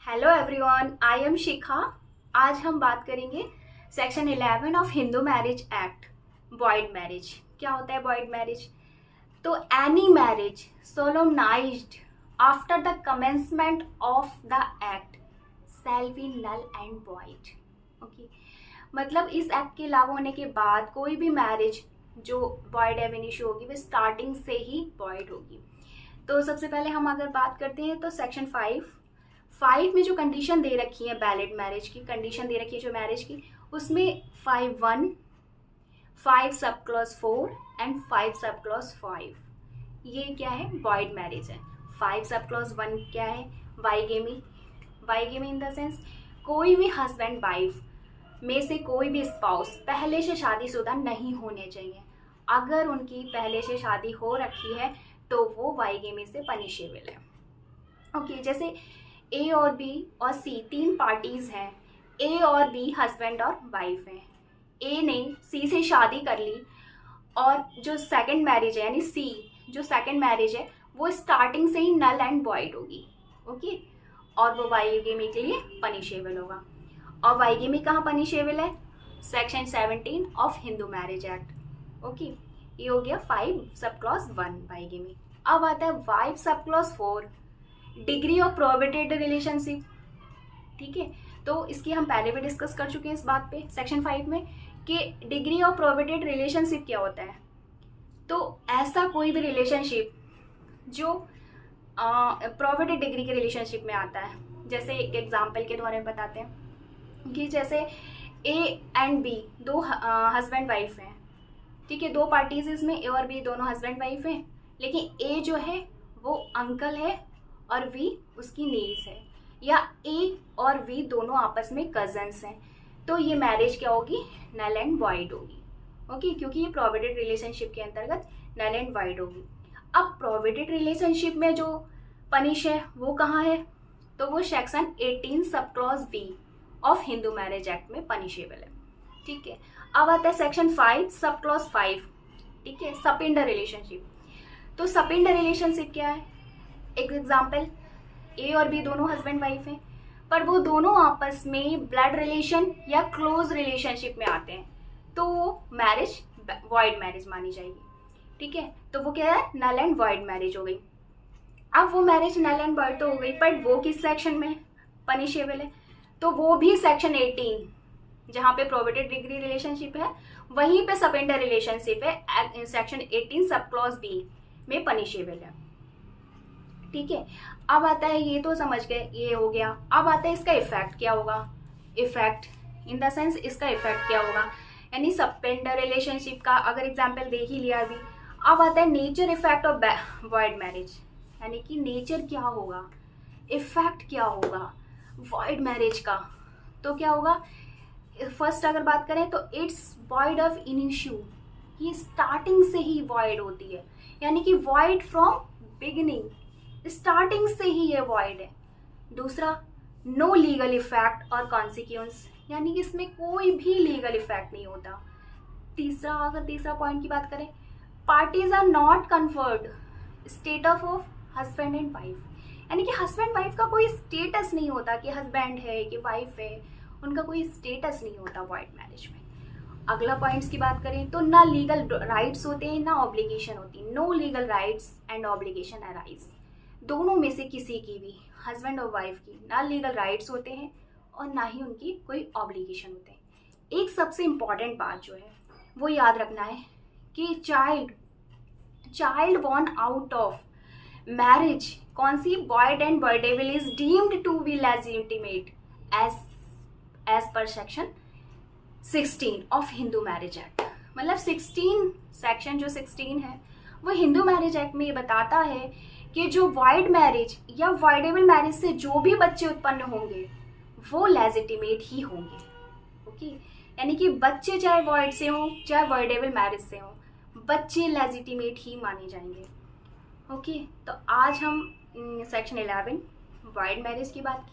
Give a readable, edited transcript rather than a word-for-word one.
Hello everyone, I am Shikha. आज हम बात करेंगे section 11 of Hindu marriage act, void marriage. क्या होता है वॉइड मैरिज? तो any marriage solemnized after the commencement of the act shall be null and void. Okay, मतलब इस एक्ट के लागू होने के बाद कोई भी मैरिज जो वॉइड एब इनिशियो होगी वो स्टार्टिंग से ही वॉइड होगी। तो सबसे पहले हम अगर बात करते हैं तो सेक्शन 5 में जो कंडीशन दे रखी है वैलिड मैरिज की, कंडीशन दे रखी है जो मैरिज की, उसमें 5(1), 5 sub clause 4 and 5 sub clause 5, ये क्या है? वॉइड मैरिज है। 5 सब क्लॉज 1 क्या है? वाइगेमी। वाइगेमी इन द सेंस कोई भी हस्बैंड वाइफ में से कोई भी स्पाउस पहले से शादीशुदा नहीं होने चाहिए। अगर उनकी पहले से शादी हो रखी है तो वो वाइगेमी से पनिशेबल है। ओके, जैसे ए और बी और सी तीन पार्टीज हैं। ए और बी हस्बैंड और वाइफ हैं। ए ने सी से शादी कर ली और जो सेकंड मैरिज है यानी सी जो सेकंड मैरिज है वो स्टार्टिंग से ही नल एंड वॉइड होगी। ओके, और वो वाइगेमी के लिए पनिशेबल होगा। और वाइगेमी कहाँ पनिशेबल है? Section 17 of Hindu marriage act. Okay, ये हो गया 5 सब क्लॉज 1 वाइगेमी। अब आता है 5 sub clause 4, degree of prohibited relationship. ठीक है, तो इसकी हम पहले भी डिस्कस कर चुके हैं इस बात पे सेक्शन 5 में कि डिग्री ऑफ प्रोहिबिटेड रिलेशनशिप क्या होता है। तो ऐसा कोई भी रिलेशनशिप जो प्रोहिबिटेड डिग्री के रिलेशनशिप में आता है, जैसे एक एग्जांपल के द्वारा बताते हैं कि जैसे ए एंड बी दो हस्बैंड वाइफ हैं। ठीक है, दो पार्टीज इसमें, ए और बी दोनों हस्बैंड वाइफ हैं, लेकिन ए जो है वो अंकल है और वी उसकी नीस है, या ए और वी दोनों आपस में कजन्स हैं, तो ये मैरिज क्या होगी? नल एंड वाइड होगी। ओके, क्योंकि ये प्रोहिबिटेड रिलेशनशिप के अंतर्गत नल एंड वाइड होगी। अब प्रोहिबिटेड रिलेशनशिप में जो पनिश है वो कहाँ है? तो वो section 18 sub clause B of Hindu marriage Act में पनिशेबल है। ठीक है, अब आता है सेक्शन 5 सब क्लॉज 5। ठीक है, सपिंडर रिलेशनशिप। तो सपिंडर रिलेशनशिप क्या है? एक एग्जाम्पल, ए और बी दोनों हस्बैंड वाइफ हैं, पर वो दोनों आपस में ब्लड रिलेशन या क्लोज रिलेशनशिप में आते हैं, तो वो मैरिज वॉइड मैरिज मानी जाएगी। ठीक है, तो वो क्या है? नल एंड वॉइड मैरिज हो गई। अब वो मैरिज नल एंड वॉइड तो हो गई, पर वो किस सेक्शन में पनिशेबल है? तो वो भी सेक्शन 18 जहाँ पे प्रोहिबिटेड डिग्री रिलेशनशिप है वहीं पे सपेंडर रिलेशनशिप है, सेक्शन 18 सब क्लॉज बी में पनिशेबल है। ठीक है, अब आता है, ये तो समझ गए, ये हो गया। अब आता है इसका इफेक्ट क्या होगा? इफेक्ट इन द सेंस इसका इफेक्ट क्या होगा, यानी सस्पेंडर रिलेशनशिप का अगर एग्जांपल देख ही लिया अभी। अब आता है nature effect of void marriage, यानी कि नेचर क्या होगा, इफेक्ट क्या होगा वॉइड मैरिज का। तो क्या होगा? फर्स्ट अगर बात करें तो इट्स वॉइड ऑफ इनिशियो, ये स्टार्टिंग से ही वॉइड होती है, यानी कि वॉइड फ्रॉम बिगिनिंग, स्टार्टिंग से ही ये वॉइड है। दूसरा, नो लीगल इफेक्ट और कॉन्सिक्वेंस, यानी कि इसमें कोई भी लीगल इफेक्ट नहीं होता। तीसरा, अगर तीसरा पॉइंट की बात करें, parties are not conferred status of husband and wife, यानी कि हस्बैंड वाइफ का कोई स्टेटस नहीं होता कि हस्बैंड है कि वाइफ है, उनका कोई स्टेटस नहीं होता वॉइड मैरिज में। अगला पॉइंट्स की बात करें तो ना लीगल राइट्स होते हैं ना ऑब्लिगेशन होती, no legal rights and obligation arise. दोनों में से किसी की भी, हस्बैंड और वाइफ की, ना लीगल राइट्स होते हैं और ना ही उनकी कोई ऑब्लिगेशन होते हैं। एक सबसे इम्पॉर्टेंट बात जो है वो याद रखना है कि child born out of marriage conceive void and voidable is deemed to be legitimate as per section 16 of Hindu marriage act. मतलब 16 सेक्शन जो 16 है वो हिंदू मैरिज एक्ट में ये बताता है कि जो वॉइड मैरिज या वॉइडेबल मैरिज से जो भी बच्चे उत्पन्न होंगे वो लेजिटिमेट ही होंगे। ओके, यानी कि बच्चे चाहे वॉइड से हों चाहे वॉइडेबल मैरिज से हों, बच्चे लेजिटिमेट ही माने जाएंगे। ओके, तो आज हम सेक्शन 11 वॉइड मैरिज की बात की।